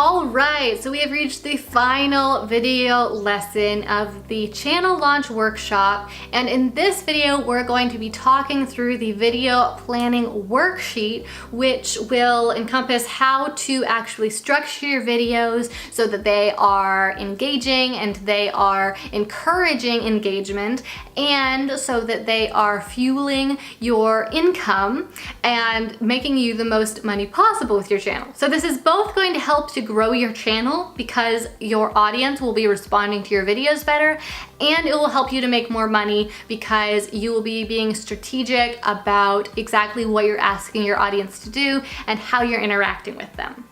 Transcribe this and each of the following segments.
All right, so we have reached the final video lesson of the channel launch workshop. And in this video, we're going to be talking through the video planning worksheet, which will encompass how to actually structure your videos so that they are engaging and they are encouraging engagement, and so that they are fueling your income and making you the most money possible with your channel. So this is both going to help to grow your channel because your audience will be responding to your videos better, and it will help you to make more money because you will be being strategic about exactly what you're asking your audience to do and how you're interacting with them.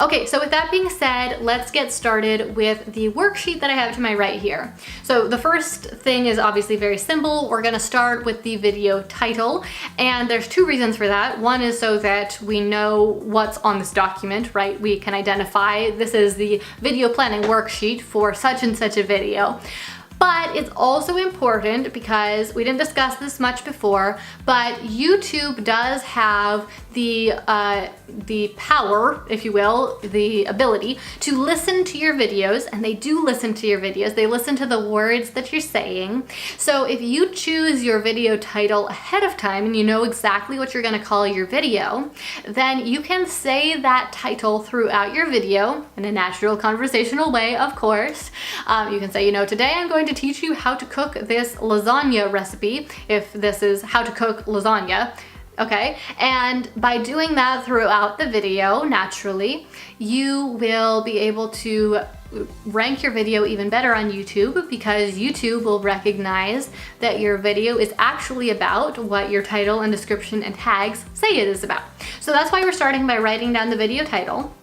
Okay, so with that being said, let's get started with the worksheet that I have to my right here. So the first thing is obviously very simple. We're gonna start with the video title, and there's two reasons for that. One is so that we know what's on this document, right? We can identify this is the video planning worksheet for such and such a video. But it's also important because we didn't discuss this much before, but YouTube does have the power, if you will, the ability to listen to your videos, and they do listen to your videos. They listen to the words that you're saying. So if you choose your video title ahead of time and you know exactly what you're gonna call your video, then you can say that title throughout your video in a natural conversational way, of course. You can say, today I'm going to teach you how to cook this lasagna recipe, if this is how to cook lasagna. Okay, and by doing that throughout the video, naturally, you will be able to rank your video even better on YouTube, because YouTube will recognize that your video is actually about what your title and description and tags say it is about. So that's why we're starting by writing down the video title.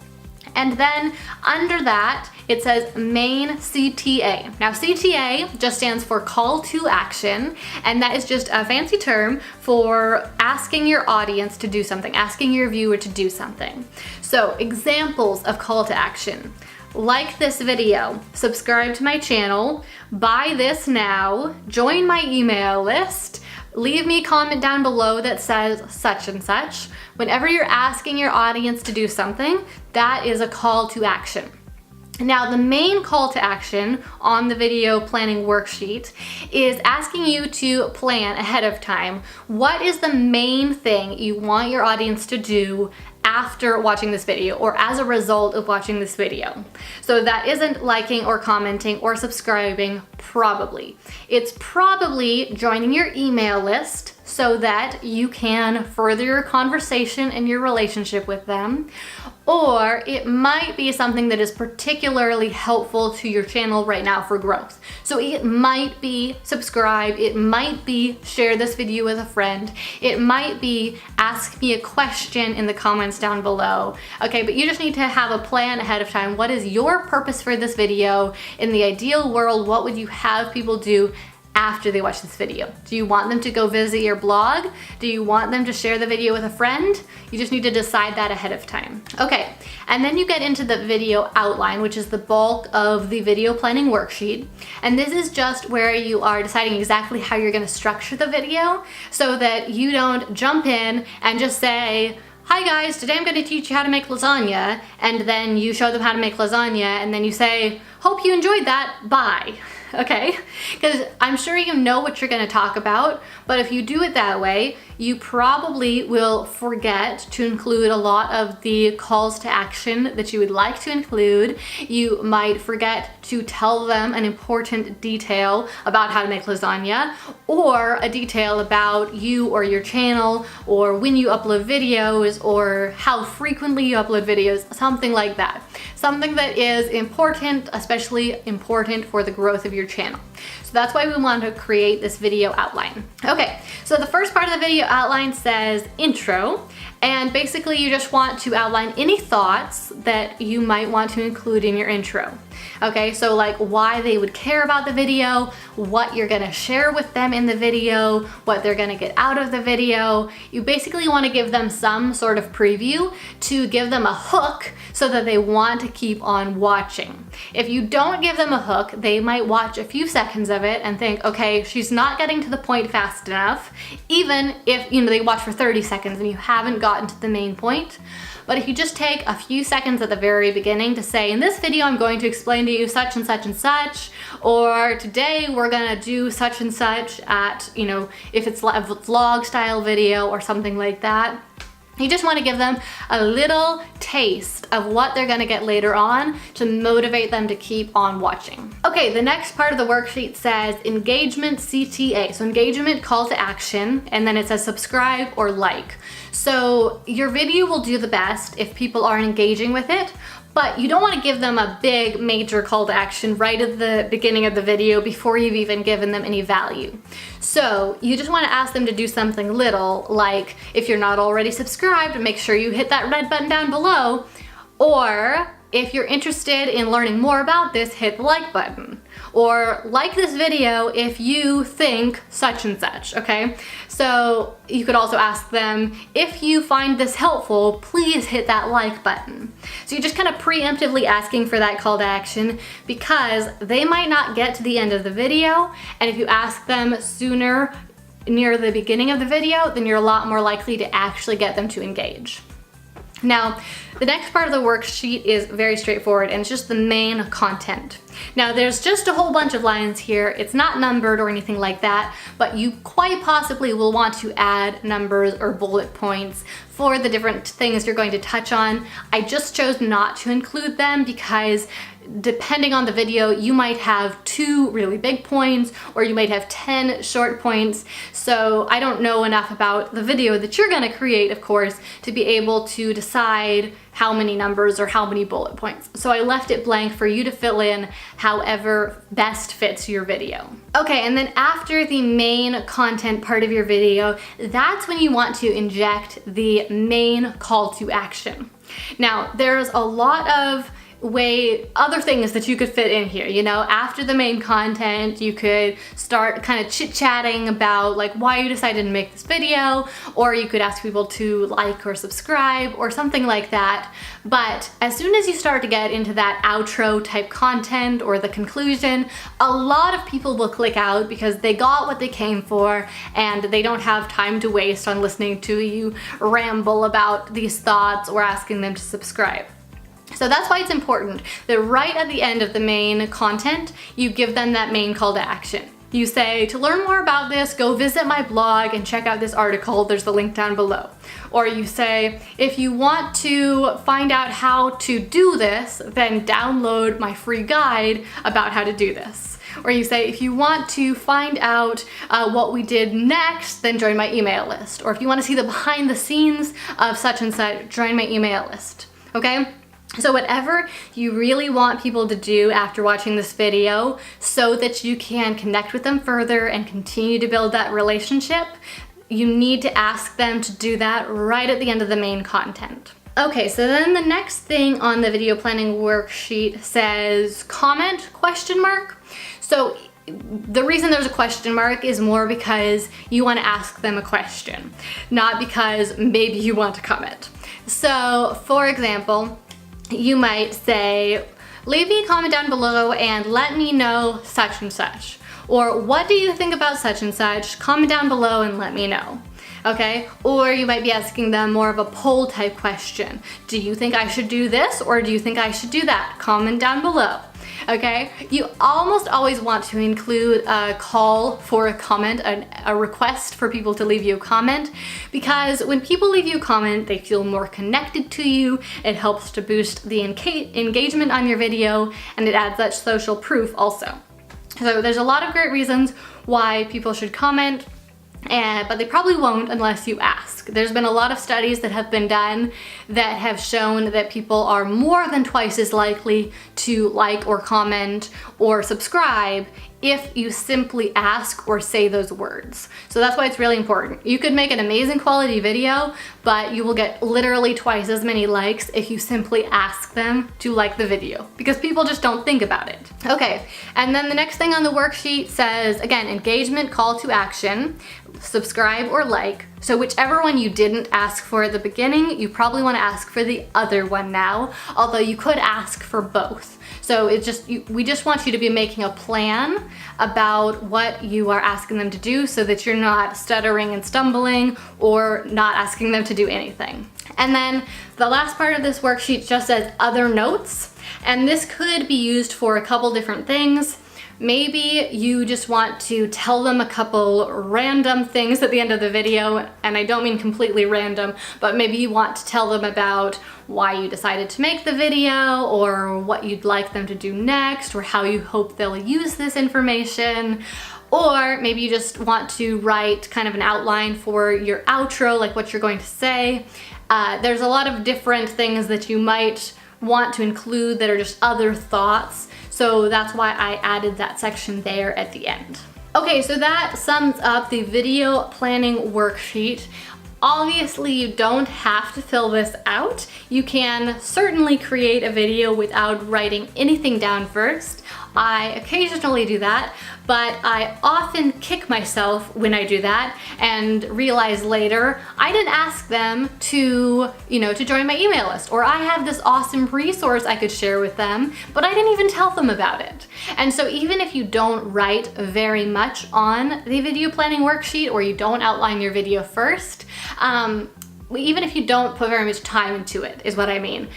And then under that, it says main CTA. Now CTA just stands for call to action, and that is just a fancy term for asking your audience to do something, asking your viewer to do something. So examples of call to action: like this video, subscribe to my channel, buy this now, join my email list, leave me a comment down below that says such and such. Whenever you're asking your audience to do something, that is a call to action. Now, the main call to action on the video planning worksheet is asking you to plan ahead of time. What is the main thing you want your audience to do after watching this video, or as a result of watching this video? So that isn't liking or commenting or subscribing, probably. It's probably joining your email list so that you can further your conversation and your relationship with them. Or it might be something that is particularly helpful to your channel right now for growth. So it might be subscribe, it might be share this video with a friend, it might be ask me a question in the comments down below. Okay, but you just need to have a plan ahead of time. What is your purpose for this video? In the ideal world, what would you have people do after they watch this video? Do you want them to go visit your blog? Do you want them to share the video with a friend? You just need to decide that ahead of time. Okay, and then you get into the video outline, which is the bulk of the video planning worksheet. And this is just where you are deciding exactly how you're gonna structure the video so that you don't jump in and just say, hi guys, today I'm going to teach you how to make lasagna, and then you show them how to make lasagna, and then you say, hope you enjoyed that, bye. Okay? Because I'm sure you know what you're going to talk about, but if you do it that way, you probably will forget to include a lot of the calls to action that you would like to include. You might forget to tell them an important detail about how to make lasagna, or a detail about you or your channel, or when you upload videos, or how frequently you upload videos, something like that. Something that is important, especially important for the growth of your channel. So that's why we want to create this video outline. Okay, so the first part of the video outline says intro, and basically you just want to outline any thoughts that you might want to include in your intro. Okay, so like why they would care about the video, what you're gonna share with them in the video, what they're gonna get out of the video. You basically want to give them some sort of preview to give them a hook so that they want to keep on watching. If you don't give them a hook, they might watch a few seconds of it and think, okay, she's not getting to the point fast enough, even if they watch for 30 seconds and you haven't gotten to the main point. but if you just take a few seconds at the very beginning to say, in this video I'm going to explain to you such and such and such, or today we're gonna do such and such at, you know, if it's a vlog style video or something like that. You just want to give them a little taste of what they're going to get later on to motivate them to keep on watching. Okay, the next part of the worksheet says engagement CTA. So engagement, call to action, and then it says subscribe or like. So your video will do the best if people are engaging with it, but you don't want to give them a big major call to action right at the beginning of the video before you've even given them any value. So you just want to ask them to do something little, like if you're not already subscribed, make sure you hit that red button down below, or if you're interested in learning more about this, hit the like button. Or like this video if you think such and such, okay? So you could also ask them, if you find this helpful, please hit that like button. So you're just kind of preemptively asking for that call to action because they might not get to the end of the video, and if you ask them sooner, near the beginning of the video, then you're a lot more likely to actually get them to engage. Now, the next part of the worksheet is very straightforward, and it's just the main content. Now, there's just a whole bunch of lines here. It's not numbered or anything like that, but you quite possibly will want to add numbers or bullet points for the different things you're going to touch on. I just chose not to include them because depending on the video, you might have 2 really big points or you might have 10 short points. So I don't know enough about the video that you're gonna create, of course, to be able to decide how many numbers or how many bullet points. So I left it blank for you to fill in however best fits your video. Okay, and then after the main content part of your video, that's when you want to inject the main call to action. Now, there's a lot of other things that you could fit in here. You know, after the main content, you could start kind of chit-chatting about like why you decided to make this video, or you could ask people to like or subscribe or something like that. But as soon as you start to get into that outro type content or the conclusion, a lot of people will click out because they got what they came for and they don't have time to waste on listening to you ramble about these thoughts or asking them to subscribe. So that's why it's important that right at the end of the main content, you give them that main call to action. You say, to learn more about this, go visit my blog and check out this article. There's the link down below. Or you say, if you want to find out how to do this, then download my free guide about how to do this. Or you say, if you want to find out what we did next, then join my email list. Or if you want to see the behind the scenes of such and such, join my email list. Okay? So whatever you really want people to do after watching this video so that you can connect with them further and continue to build that relationship, you need to ask them to do that right at the end of the main content. Okay, so then the next thing on the video planning worksheet says comment ? So the reason there's a question mark is more because you want to ask them a question, not because maybe you want to comment. So for example, you might say, leave me a comment down below and let me know such and such. Or what do you think about such and such? Comment down below and let me know. Okay? Or you might be asking them more of a poll type question. Do you think I should do this or do you think I should do that? Comment down below. Okay? You almost always want to include a call for a comment, a request for people to leave you a comment, because when people leave you a comment, they feel more connected to you. It helps to boost the engagement on your video, and it adds that social proof also. So there's a lot of great reasons why people should comment, but they probably won't unless you ask. There's been a lot of studies that have been done that have shown that people are more than twice as likely to like or comment or subscribe if you simply ask or say those words. So that's why it's really important. You could make an amazing quality video, but you will get literally twice as many likes if you simply ask them to like the video, because people just don't think about it. Okay, and then the next thing on the worksheet says, again, engagement, call to action, subscribe or like. So whichever one you didn't ask for at the beginning, you probably want to ask for the other one now, although you could ask for both. So we just want you to be making a plan about what you are asking them to do so that you're not stuttering and stumbling or not asking them to do anything. And then the last part of this worksheet just says other notes, and this could be used for a couple different things. Maybe you just want to tell them a couple random things at the end of the video, and I don't mean completely random, but maybe you want to tell them about why you decided to make the video, or what you'd like them to do next, or how you hope they'll use this information. Or maybe you just want to write kind of an outline for your outro, like what you're going to say. There's a lot of different things that you might want to include that are just other thoughts. So that's why I added that section there at the end. Okay, so that sums up the video planning worksheet. Obviously, you don't have to fill this out. You can certainly create a video without writing anything down first. I occasionally do that, but I often kick myself when I do that and realize later I didn't ask them to join my email list, or I have this awesome resource I could share with them, but I didn't even tell them about it. And so even if you don't write very much on the video planning worksheet, or you don't outline your video first, even if you don't put very much time into it, is what I mean.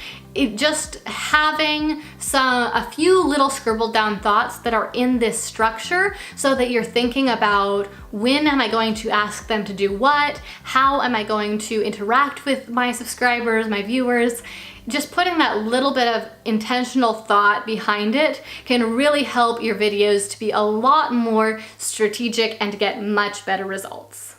Just having a few little scribbled down thoughts that are in this structure, so that you're thinking about, when am I going to ask them to do what? How am I going to interact with my subscribers, my viewers? Just putting that little bit of intentional thought behind it can really help your videos to be a lot more strategic and to get much better results.